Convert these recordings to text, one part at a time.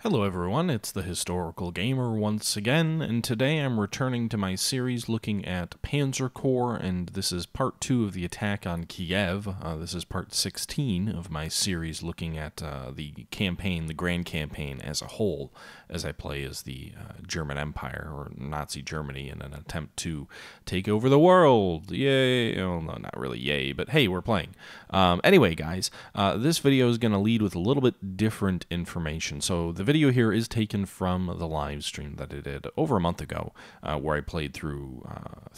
Hello everyone, it's the Historical Gamer once again, and today I'm returning to my series looking at Panzer Corps, and this is part 2 of the attack on Kiev. This is part 16 of my series looking at the campaign, the Grand Campaign as a whole, as I play as the German Empire, or Nazi Germany, in an attempt to take over the world. Yay! Well, no, not really yay, but hey, we're playing. Anyway, guys, this video is going to lead with a little bit different information. So the video here is taken from the live stream that I did over a month ago, where I played through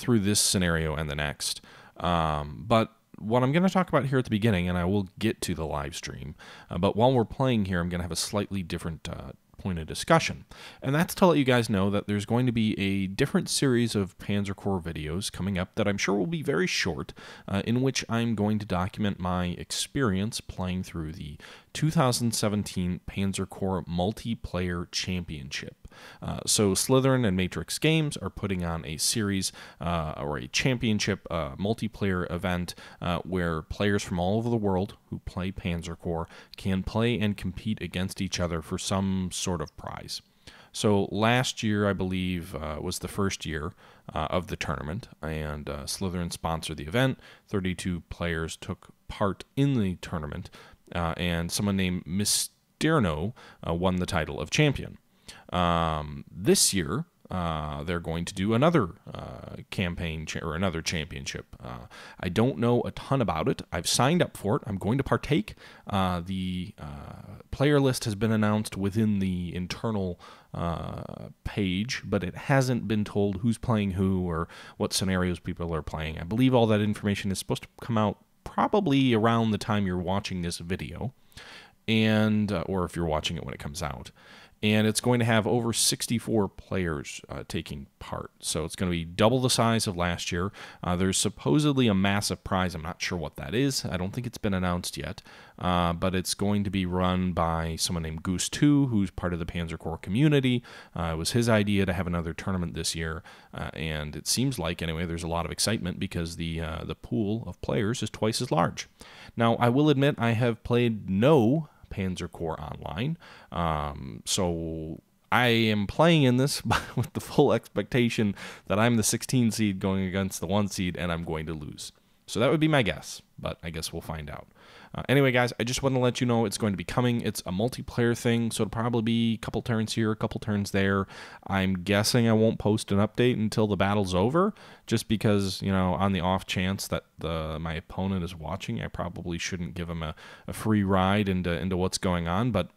this scenario and the next. But what I'm going to talk about here at the beginning, and I will get to the live stream, but while we're playing here, I'm going to have a slightly different point of discussion. And that's to let you guys know that there's going to be a different series of Panzer Corps videos coming up that I'm sure will be very short, in which I'm going to document my experience playing through the 2017 Panzer Corps Multiplayer Championship. So Slytherin and Matrix Games are putting on a series or a championship multiplayer event where players from all over the world who play Panzer Corps can play and compete against each other for some sort of prize. So last year, I believe, was the first year of the tournament, and Slytherin sponsored the event. 32 players took part in the tournament, and someone named Mysterno won the title of champion. This year, they're going to do another campaign or another championship. I don't know a ton about it. I've signed up for it. I'm going to partake. The player list has been announced within the internal page, but it hasn't been told who's playing who or what scenarios people are playing. I believe all that information is supposed to come out probably around the time you're watching this video, and or if you're watching it when it comes out. And it's going to have over 64 players taking part. So it's going to be double the size of last year. There's supposedly a massive prize. I'm not sure what that is. I don't think it's been announced yet. But it's going to be run by someone named Goose2, who's part of the Panzer Corps community. It was his idea to have another tournament this year. And it seems like, anyway, there's a lot of excitement because the pool of players is twice as large. Now, I will admit I have played no Panzer Corps Online. So I am playing in this with the full expectation that I'm the 16 seed going against the 1 seed and I'm going to lose. So that would be my guess, but I guess we'll find out. Anyway, guys, I just want to let you know it's going to be coming. It's a multiplayer thing, so it'll probably be a couple turns here, a couple turns there. I'm guessing I won't post an update until the battle's over, just because, you know, on the off chance that my opponent is watching, I probably shouldn't give him a free ride into what's going on, but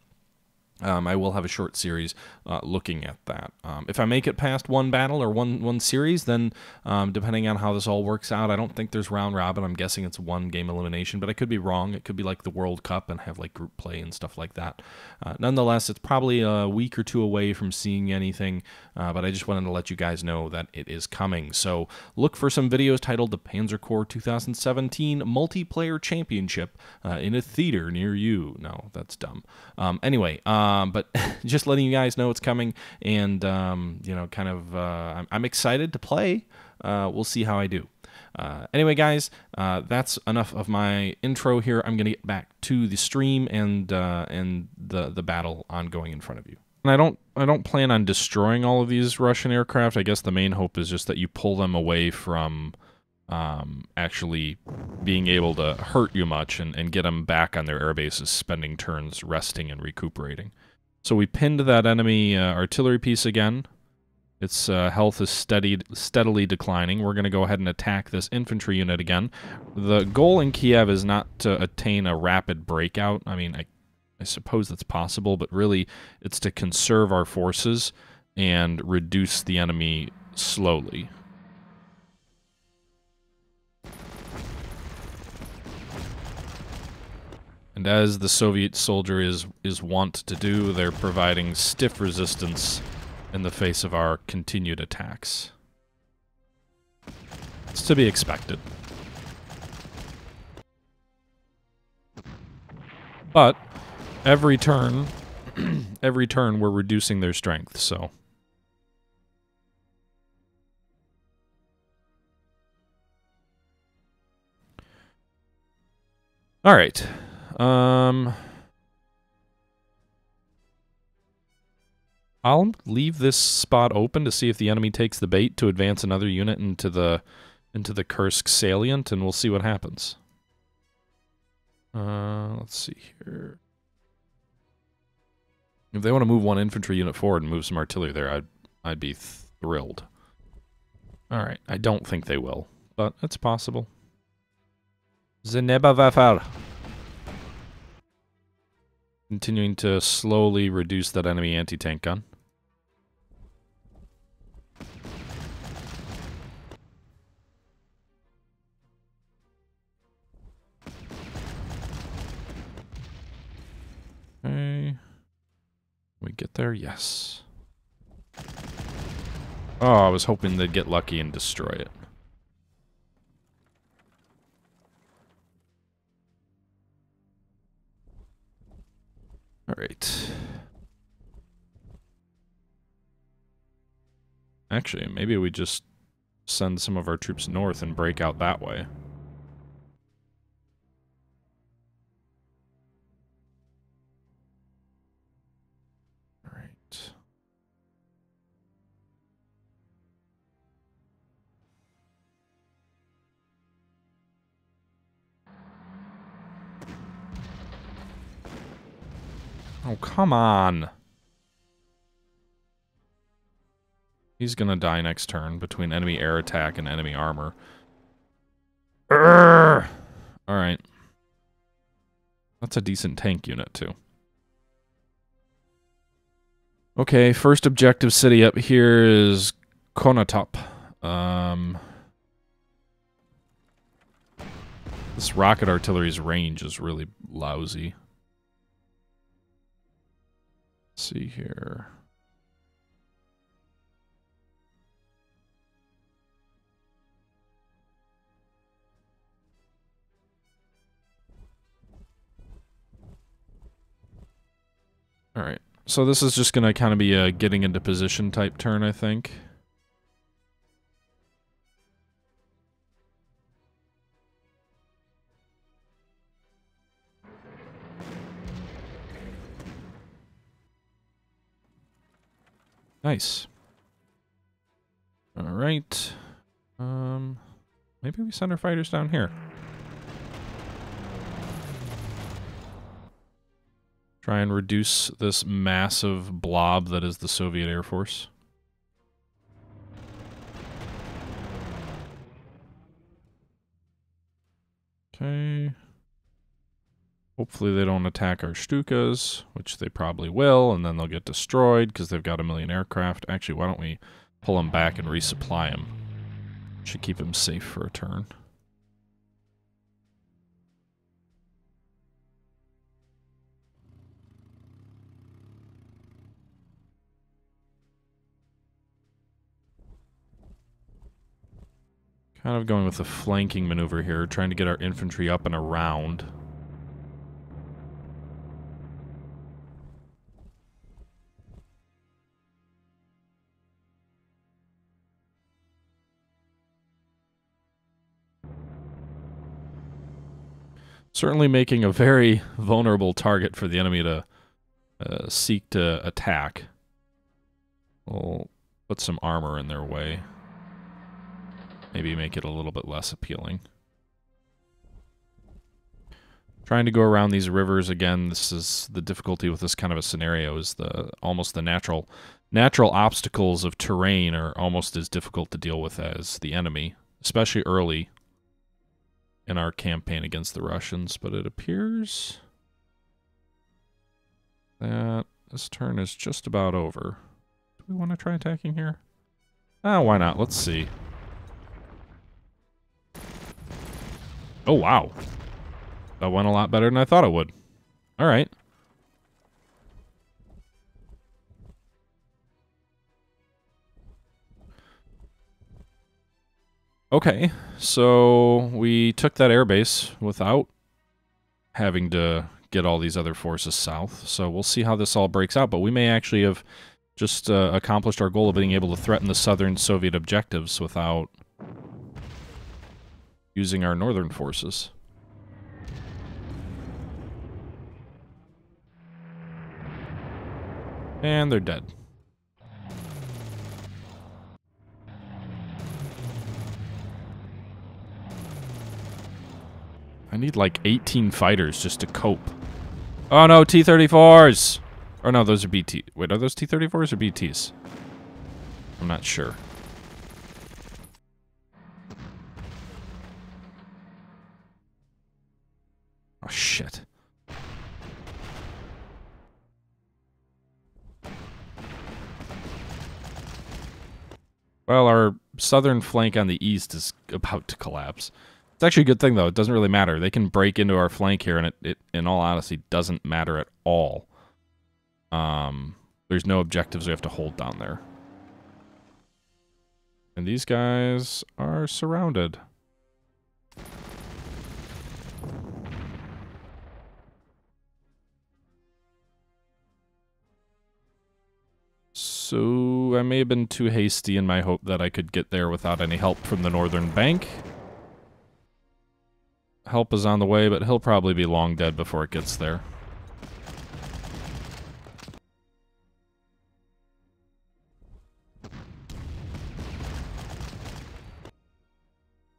I will have a short series looking at that. If I make it past one battle or one series, then depending on how this all works out, I don't think there's round robin. I'm guessing it's one game elimination, but I could be wrong. It could be like the World Cup and have like group play and stuff like that. Nonetheless, it's probably a week or two away from seeing anything, but I just wanted to let you guys know that it is coming. So look for some videos titled the Panzer Corps 2017 Multiplayer Championship in a theater near you. No, that's dumb. Anyway, but just letting you guys know it's coming, and you know, kind of, I'm excited to play. We'll see how I do. Anyway, guys, that's enough of my intro here. I'm gonna get back to the stream and the battle ongoing in front of you. And I don't plan on destroying all of these Russian aircraft. I guess the main hope is just that you pull them away from actually being able to hurt you much and get them back on their air bases, spending turns resting and recuperating. So we pinned that enemy artillery piece again. Its health is steadily declining. We're going to go ahead and attack this infantry unit again. The goal in Kiev is not to attain a rapid breakout. I mean, I suppose that's possible, but really it's to conserve our forces and reduce the enemy slowly. And as the Soviet soldier is wont to do, they're providing stiff resistance in the face of our continued attacks. It's to be expected. But every turn, we're reducing their strength, so. All right. I'll leave this spot open to see if the enemy takes the bait to advance another unit into the Kursk salient, and we'll see what happens. Let's see here. If they want to move one infantry unit forward and move some artillery there, I'd be thrilled. Alright, I don't think they will, but it's possible. Zenebawafar. Continuing to slowly reduce that enemy anti-tank gun. Okay. We get there? Yes. Oh, I was hoping they'd get lucky and destroy it. Alright. Actually, maybe we just send some of our troops north and break out that way. Alright. Oh, come on. He's gonna die next turn between enemy air attack and enemy armor. Alright. That's a decent tank unit, too. Okay, first objective city up here is Konotop. This rocket artillery's range is really lousy. Let's see here. Alright, so this is just going to kind of be a getting into position type turn, I think. Nice. Alright. Maybe we send our fighters down here. Try and reduce this massive blob that is the Soviet Air Force. Okay. Hopefully they don't attack our Stukas, which they probably will, and then they'll get destroyed because they've got 1 million aircraft. Actually, why don't we pull them back and resupply them? Should keep them safe for a turn. Kind of going with a flanking maneuver here, trying to get our infantry up and around. Certainly making a very vulnerable target for the enemy to seek to attack. We'll put some armor in their way. Maybe make it a little bit less appealing. Trying to go around these rivers again. This is the difficulty with this kind of a scenario, is almost the natural obstacles of terrain are almost as difficult to deal with as the enemy, especially early in our campaign against the Russians. But it appears that this turn is just about over. Do we want to try attacking here? Ah, why not? Let's see. Oh, wow. That went a lot better than I thought it would. All right. Okay, so we took that airbase without having to get all these other forces south. So we'll see how this all breaks out, but we may actually have just accomplished our goal of being able to threaten the southern Soviet objectives without using our northern forces. And they're dead. I need like 18 fighters just to cope. Oh no, T-34s! Or no, those are BT. Wait, are those T-34s or BTs? I'm not sure. Oh shit. Well, our southern flank on the east is about to collapse. It's actually a good thing, though. It doesn't really matter. They can break into our flank here, and it in all honesty, doesn't matter at all. There's no objectives we have to hold down there. And these guys are surrounded. So I may have been too hasty in my hope that I could get there without any help from the northern bank. Help is on the way, but he'll probably be long dead before it gets there.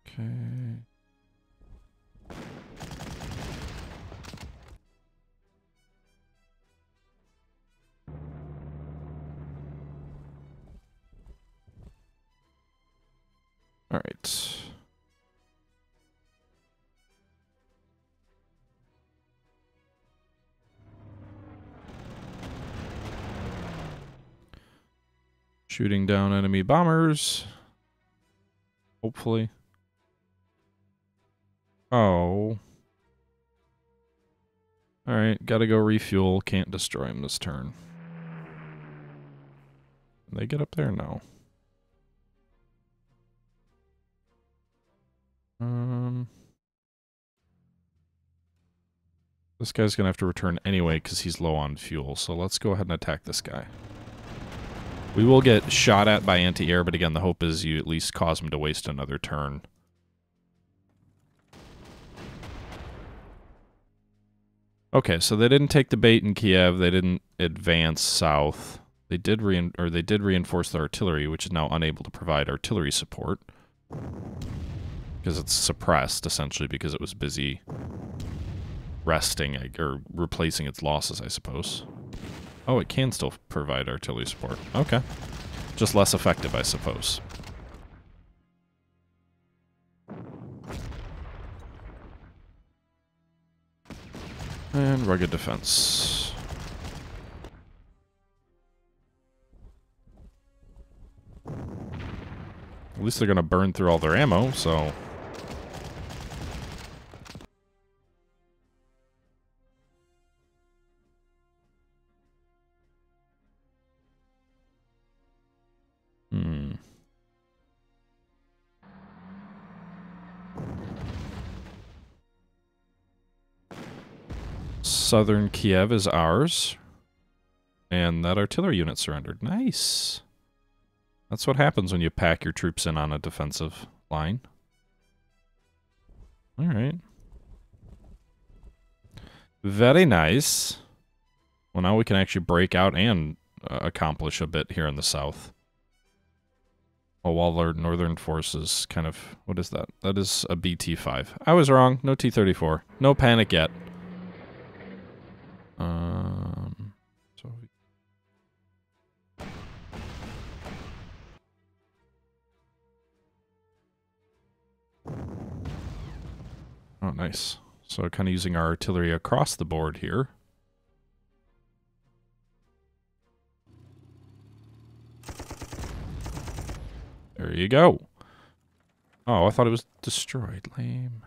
Okay. All right. Shooting down enemy bombers. Hopefully. Oh. Alright, gotta go refuel. Can't destroy him this turn. Can they get up there? No. This guy's gonna have to return anyway because he's low on fuel, so let's go ahead and attack this guy. We will get shot at by anti-air, but again, the hope is you at least cause him to waste another turn. Okay, so they didn't take the bait in Kiev. They didn't advance south. They did reinforce the artillery, which is now unable to provide artillery support because it's suppressed essentially because it was busy resting or replacing its losses, I suppose. Oh, it can still provide artillery support. Okay, just less effective, I suppose. And rugged defense. At least they're going to burn through all their ammo, so... Southern Kiev is ours. And that artillery unit surrendered. Nice. That's what happens when you pack your troops in on a defensive line. Alright. Very nice. Well, now we can actually break out and accomplish a bit here in the south. Oh, while our northern forces kind of... What is that? That is a BT-5. I was wrong. No T-34. No panic yet. So... Oh, nice. So kind of using our artillery across the board here. There you go. Oh, I thought it was destroyed. Lame.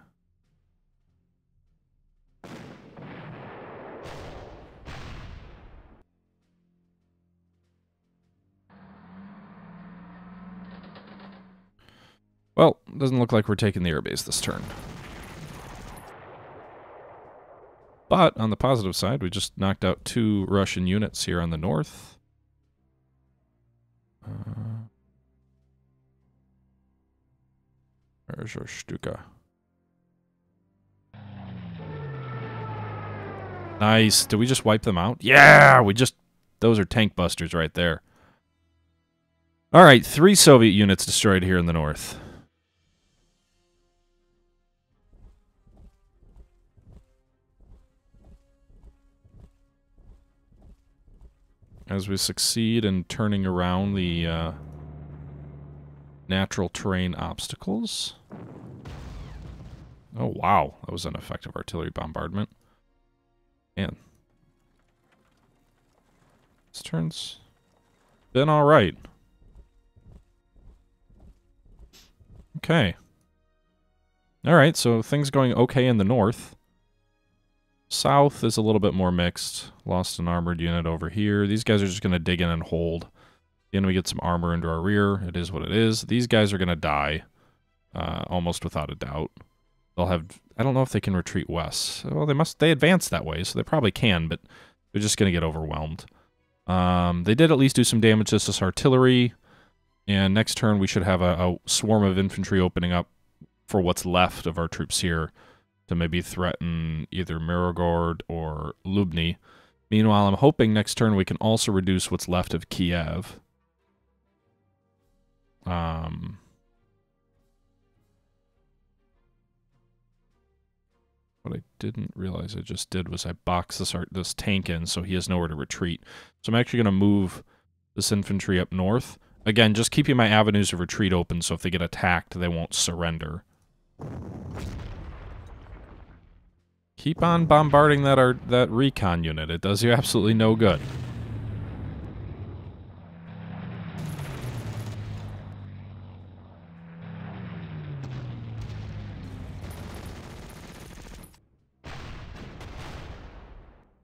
Well, doesn't look like we're taking the airbase this turn. But on the positive side, we just knocked out 2 Russian units here on the north. There's our Stuka. Nice. Did we just wipe them out? Yeah, those are tank busters right there. All right, 3 Soviet units destroyed here in the north. as we succeed in turning around the natural terrain obstacles. Oh, wow. That was an effective artillery bombardment. Man. This turn's been alright. Okay. Alright, so things going okay in the north. South is a little bit more mixed. Lost an armored unit over here. These guys are just going to dig in and hold. The enemy gets some armor into our rear. It is what it is. These guys are going to die. Almost without a doubt. They'll have... I don't know if they can retreat west. Well, they advance that way, so they probably can, but they're just going to get overwhelmed. They did at least do some damage to this artillery. And next turn we should have a swarm of infantry opening up for what's left of our troops here to maybe threaten either Mirogord or Lubny. Meanwhile, I'm hoping next turn we can also reduce what's left of Kiev. What I didn't realize I just did was I boxed this tank in so he has nowhere to retreat. So I'm actually going to move this infantry up north. Again, just keeping my avenues of retreat open so if they get attacked, they won't surrender. Keep on bombarding that recon unit. It does you absolutely no good.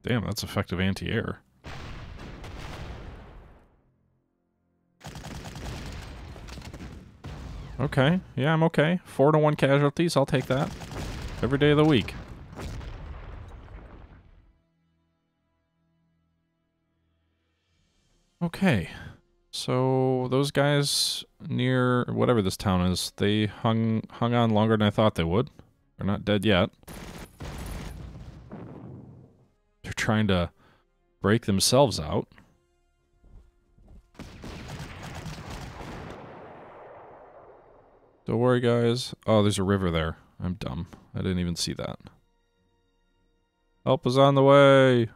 Damn, that's effective anti-air. Okay, yeah, I'm okay. 4-to-1 casualties, I'll take that. Every day of the week. Okay, so those guys near whatever this town is, they hung on longer than I thought they would. They're not dead yet. They're trying to break themselves out. Don't worry, guys. Oh, there's a river there. I'm dumb. I didn't even see that. Help is on the way.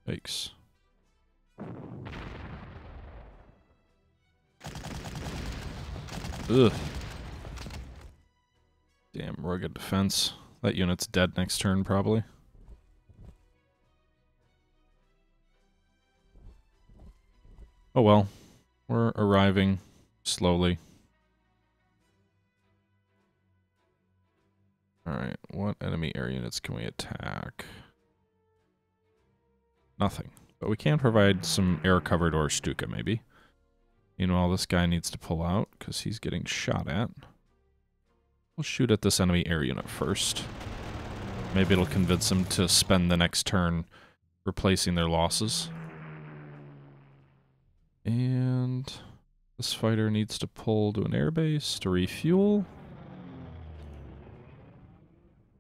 Yikes. Ugh. Damn rugged defense. That unit's dead next turn, probably. Oh well. We're arriving slowly. Alright, what enemy air units can we attack? Nothing. But we can provide some air cover to our Stuka, maybe. Meanwhile, this guy needs to pull out, because he's getting shot at. We'll shoot at this enemy air unit first. Maybe it'll convince them to spend the next turn replacing their losses. And this fighter needs to pull to an airbase to refuel.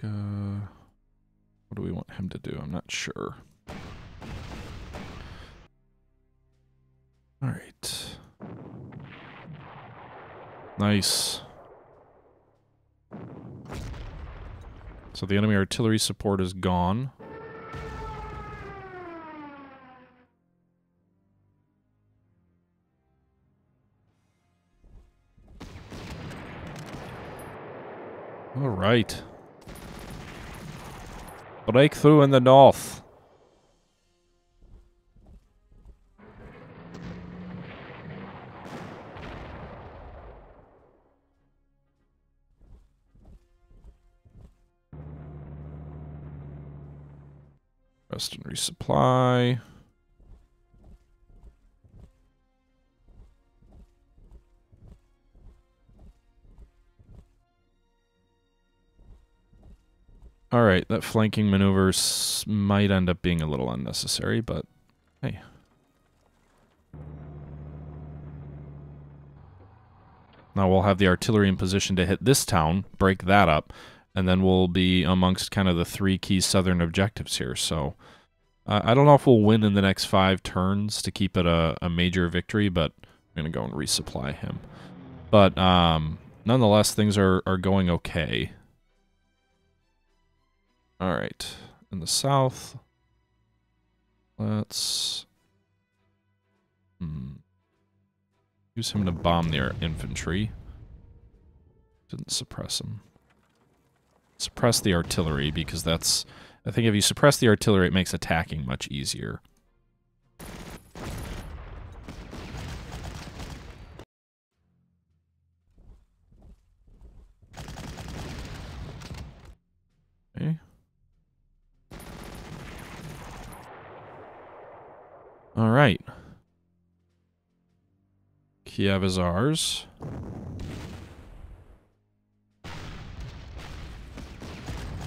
What do we want him to do? I'm not sure. Alright. Nice. So the enemy artillery support is gone. Alright. Breakthrough in the north. Rest and resupply. Alright, that flanking maneuver might end up being a little unnecessary, but hey. Now we'll have the artillery in position to hit this town, break that up, and then we'll be amongst kind of the 3 key southern objectives here. So I don't know if we'll win in the next 5 turns to keep it a major victory, but I I'm going to go and resupply him. But nonetheless, things are going okay. All right. In the south, let's use him to bomb their infantry. Didn't suppress him. Suppress the artillery, because that's... I think if you suppress the artillery, it makes attacking much easier. Okay. All right. Kiev is ours.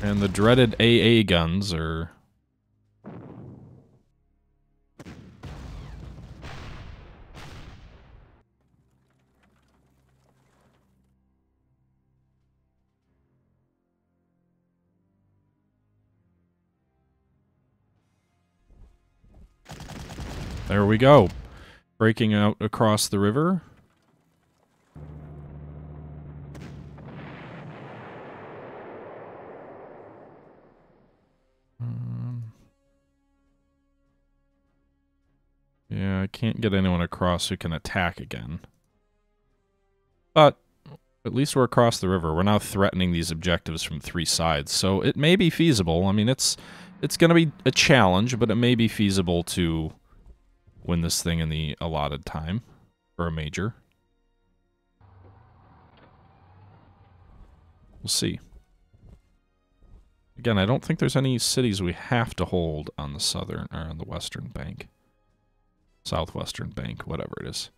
And the dreaded AA guns are... There we go. Breaking out across the river. Yeah, I can't get anyone across who can attack again. But at least we're across the river. We're now threatening these objectives from 3 sides, so it may be feasible. I mean, it's going to be a challenge, but it may be feasible to win this thing in the allotted time for a major. We'll see. Again, I don't think there's any cities we have to hold on the southern or on the western bank. Southwestern bank, whatever it is.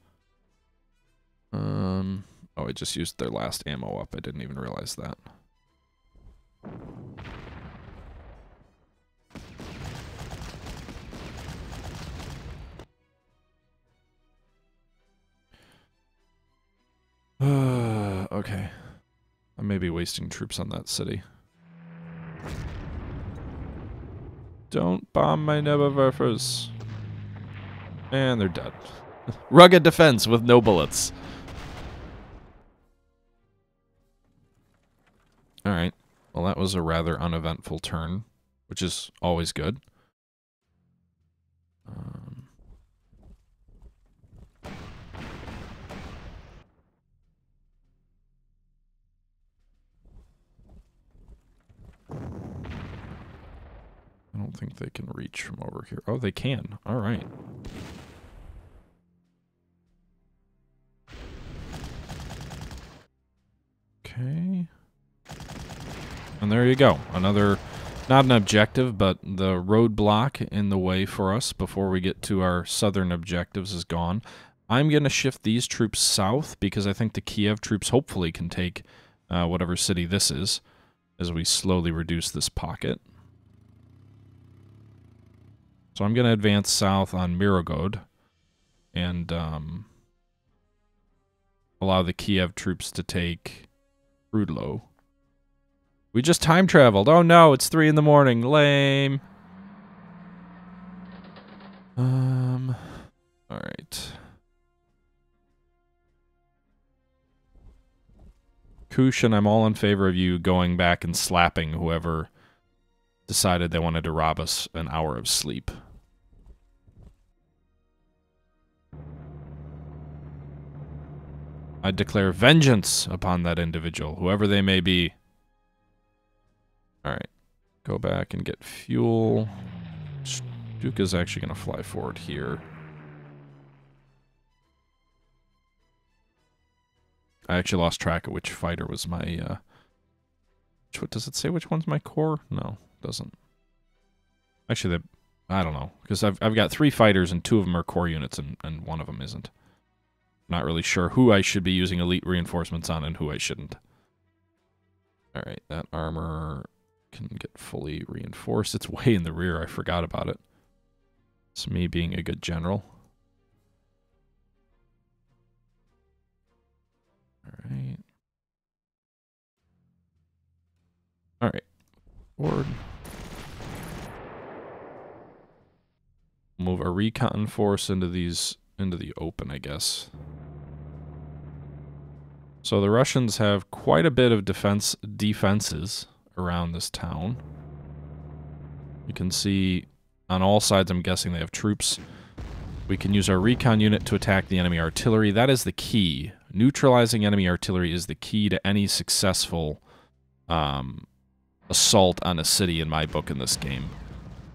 Oh, I just used their last ammo up. I didn't even realize that. Okay. I may be wasting troops on that city. Don't bomb my Neberwerfers. And they're dead. Rugged defense with no bullets. Alright. Well, that was a rather uneventful turn, which is always good. I don't think they can reach from over here. Oh, they can. All right. Okay. And there you go. Another, not an objective, but the roadblock in the way for us before we get to our southern objectives is gone. I'm going to shift these troops south because I think the Kiev troops hopefully can take whatever city this is as we slowly reduce this pocket. So I'm going to advance south on Mirogod and allow the Kiev troops to take Rudlo. We just time traveled. Oh no, it's 3 in the morning. Lame. All right. Kushan, I'm all in favor of you going back and slapping whoever decided they wanted to rob us an hour of sleep. I declare vengeance upon that individual, whoever they may be. Alright. Go back and get fuel. Stuka's actually going to fly forward here. I actually lost track of which fighter was my, does it say which one's my core? No, it doesn't. Actually, I don't know, because I've got 3 fighters and 2 of them are core units and 1 of them isn't. Not really sure who I should be using elite reinforcements on and who I shouldn't. Alright, that armor can get fully reinforced. It's way in the rear, I forgot about it. It's me being a good general. Alright. Alright. Forward. Move a recon force into the open, I guess. So the Russians have quite a bit of defenses around this town. You can see on all sides, I'm guessing they have troops. We can use our recon unit to attack the enemy artillery. That is the key. Neutralizing enemy artillery is the key to any successful assault on a city in my book in this game.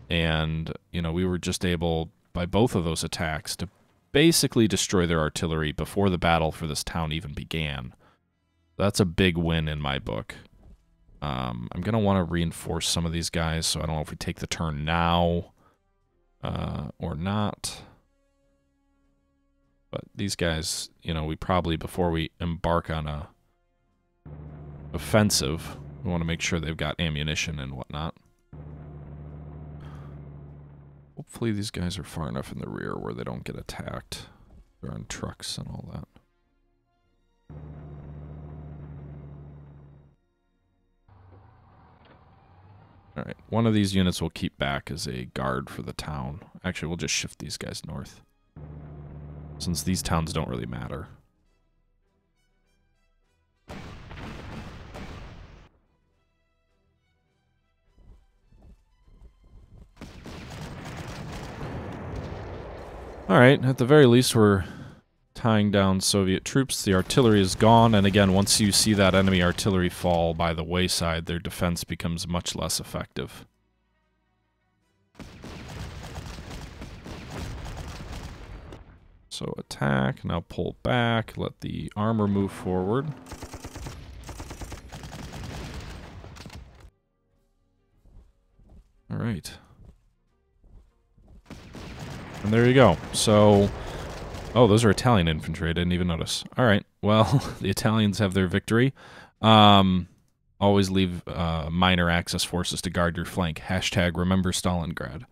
And, you know, we were just able, by both of those attacks, to basically destroy their artillery before the battle for this town even began. That's a big win in my book. I'm going to want to reinforce some of these guys, so I don't know if we take the turn now or not. But these guys, you know, we probably, before we embark on a offensive, we want to make sure they've got ammunition and whatnot. Hopefully these guys are far enough in the rear where they don't get attacked. They're on trucks and all that. Alright, one of these units we'll keep back as a guard for the town. Actually, we'll just shift these guys north, since these towns don't really matter. Alright, at the very least we're tying down Soviet troops. The artillery is gone, and again, once you see that enemy artillery fall by the wayside, their defense becomes much less effective. So attack, now pull back, let the armor move forward. Alright. And there you go. So, oh, those are Italian infantry. I didn't even notice. All right. Well, the Italians have their victory. Always leave minor Axis forces to guard your flank. Hashtag remember Stalingrad.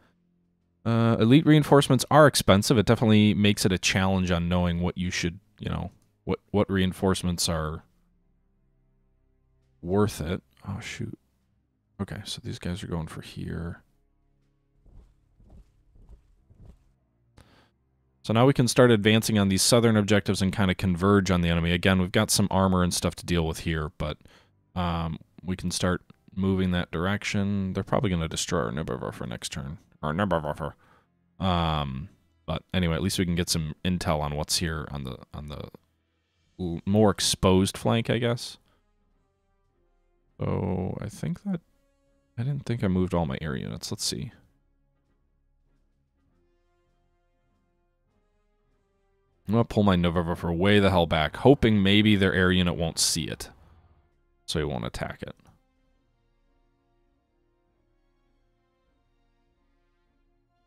Elite reinforcements are expensive. It definitely makes it a challenge on knowing what you should, you know, what reinforcements are worth it. Oh, shoot. Okay, so these guys are going for here. So now we can start advancing on these southern objectives and kind of converge on the enemy. Again, we've got some armor and stuff to deal with here, but we can start moving that direction. They're probably going to destroy our Nibelwerfer next turn. Or Nibelwerfer. But anyway, at least we can get some intel on what's here on the more exposed flank, I guess. So I think that... I didn't think I moved all my air units. Let's see. I'm going to pull my Nibelwerfer way the hell back, hoping maybe their air unit won't see it, so he won't attack it.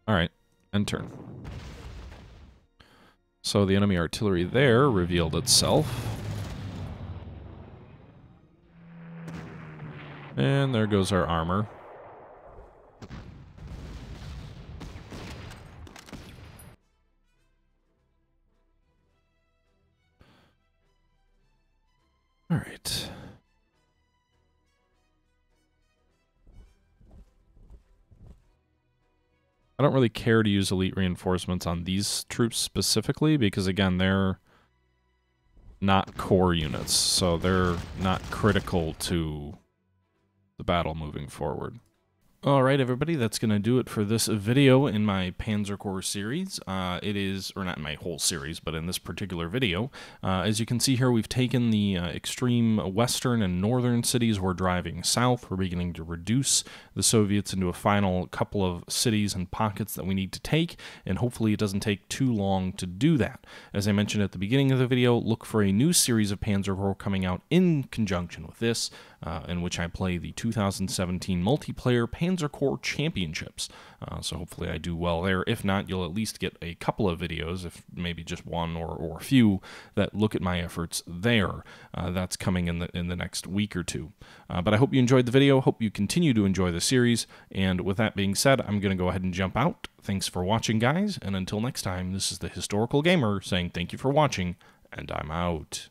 Alright, end turn. So the enemy artillery there revealed itself. And there goes our armor. All right. I don't really care to use elite reinforcements on these troops specifically because, again, they're not core units, so they're not critical to the battle moving forward. Alright everybody, that's going to do it for this video in my Panzer Corps series. It is, or not in my whole series, but in this particular video. As you can see here, we've taken the extreme western and northern cities. We're driving south. We're beginning to reduce the Soviets into a final couple of cities and pockets that we need to take, and hopefully it doesn't take too long to do that. As I mentioned at the beginning of the video, look for a new series of Panzer Corps coming out in conjunction with this, in which I play the 2017 multiplayer Panzer Corps Championships. So hopefully I do well there. If not, you'll at least get a couple of videos, if maybe just one or a few, that look at my efforts there. That's coming in the next week or two. But I hope you enjoyed the video. Hope you continue to enjoy the series. And with that being said, I'm going to go ahead and jump out. Thanks for watching, guys. And until next time, this is the Historical Gamer saying thank you for watching, and I'm out.